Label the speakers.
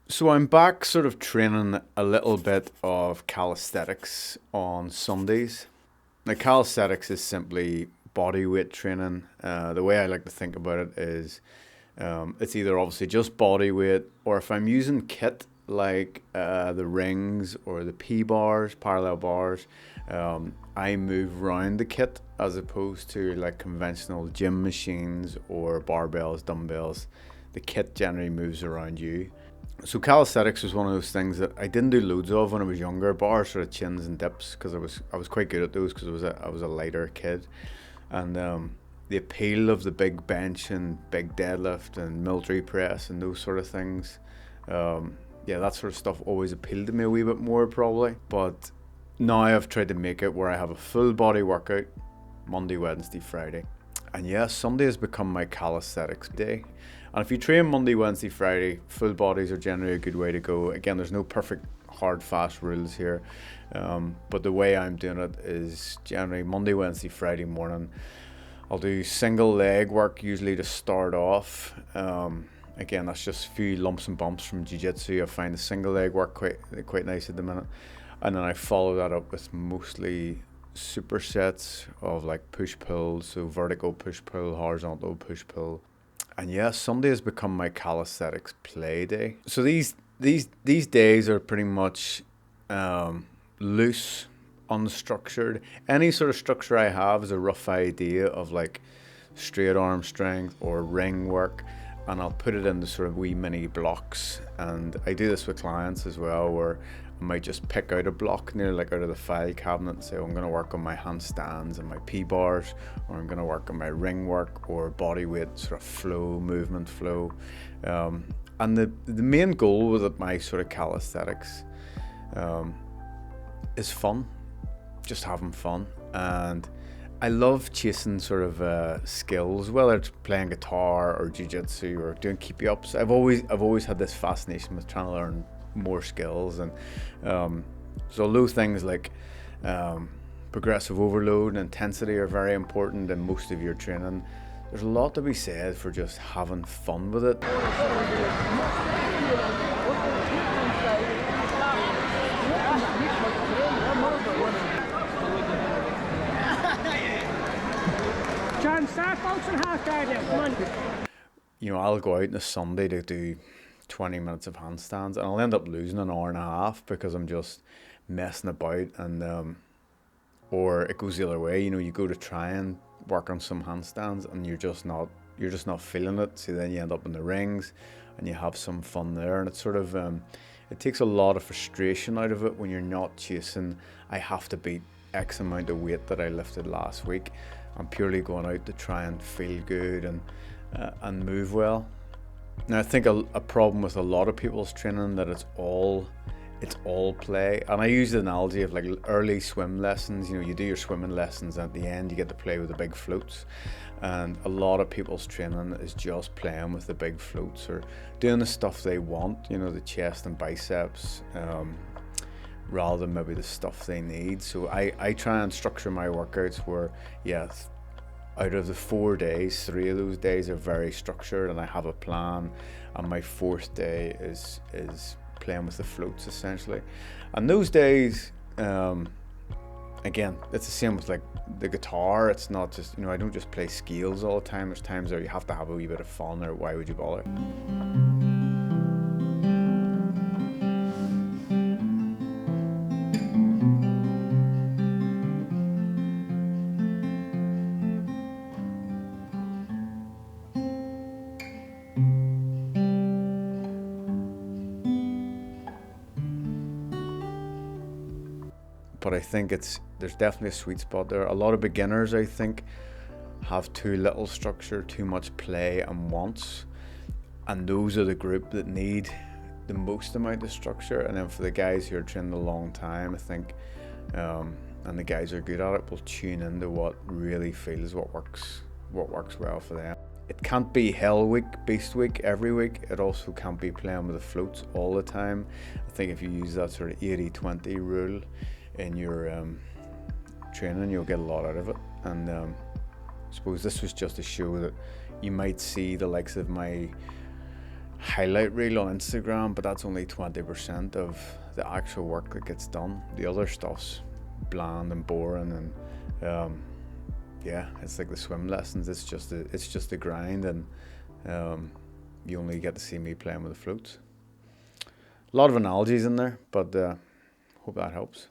Speaker 1: So I'm back sort of training a little bit of calisthenics on Sundays. Now, calisthenics is simply body weight training. The way I like to think about it is it's either obviously just body weight, or if I'm using kit like the rings or the P bars, parallel bars, I move around the kit as opposed to like conventional gym machines or barbells, dumbbells. The kit generally moves around you. So calisthenics was one of those things that I didn't do loads of when I was younger. Bar sort of chins and dips because I was quite good at those because I was a lighter kid, and the appeal of the big bench and big deadlift and military press and those sort of things, yeah, that sort of stuff always appealed to me a wee bit more probably. But now I've tried to make it where I have a full body workout Monday, Wednesday, Friday. And yeah, Sunday has become my calisthenics day. And if you train Monday, Wednesday, Friday, full bodies are generally a good way to go. Again, there's no perfect hard, fast rules here. But the way I'm doing it is generally Monday, Wednesday, Friday morning. I'll do single leg work usually to start off. Again, that's just a few lumps and bumps from Jiu Jitsu. I find the single leg work quite nice at the minute. And then I follow that up with mostly supersets of like push pull, so vertical push pull, horizontal push pull. And yeah, Sunday has become my calisthenics play day. So these days are pretty much loose, unstructured. Any sort of structure I have is a rough idea of like straight arm strength or ring work, and I'll put it into sort of wee mini blocks. And I do this with clients as well, where I might just pick out a block near like out of the file cabinet and say, oh, I'm going to work on my handstands and my P bars, or I'm going to work on my ring work or body weight sort of flow, movement flow. And the main goal with my sort of calisthenics is fun, just having fun. And I love chasing sort of skills, whether it's playing guitar or jiu-jitsu or doing keepy-ups. I've always had this fascination with trying to learn more skills, and so those things like progressive overload and intensity are very important in most of your training. There's a lot to be said for just having fun with it.
Speaker 2: John, start bouncing half guard there, come on.
Speaker 1: You know, I'll go out on a Sunday to do 20 minutes of handstands, and I'll end up losing an hour and a half because I'm just messing about. And or it goes the other way, you know, you go to try and work on some handstands and you're just not feeling it, so then you end up in the rings and you have some fun there. And it's sort of it takes a lot of frustration out of it when you're not chasing, I have to beat X amount of weight that I lifted last week. I'm purely going out to try and feel good and move well. Now, I think a problem with a lot of people's training that it's all play. And I use the analogy of like early swim lessons. You know, you do your swimming lessons, and at the end you get to play with the big floats. And a lot of people's training is just playing with the big floats or doing the stuff they want, you know, the chest and biceps, rather than maybe the stuff they need. So I try and structure my workouts where, yeah, out of the 4 days, 3 of those days are very structured and I have a plan, and my 4th day is playing with the floats essentially. And those days, again, it's the same with like the guitar. It's not just, you know, I don't just play scales all the time. There's times where you have to have a wee bit of fun, or why would you bother? But I think there's definitely a sweet spot there. A lot of beginners, I think, have too little structure, too much play and wants, and those are the group that need the most amount of structure. And then for the guys who are training a long time, I think, and the guys who are good at it will tune into what really feels what works well for them. It can't be hell week, beast week every week. It also can't be playing with the floats all the time. I think if you use that sort of 80-20 rule in your training, you'll get a lot out of it. And I suppose this was just to show that you might see the likes of my highlight reel on Instagram, but that's only 20% of the actual work that gets done. The other stuff's bland and boring, and yeah, it's like the swim lessons. It's just a grind, and you only get to see me playing with the floats. A lot of analogies in there, but hope that helps.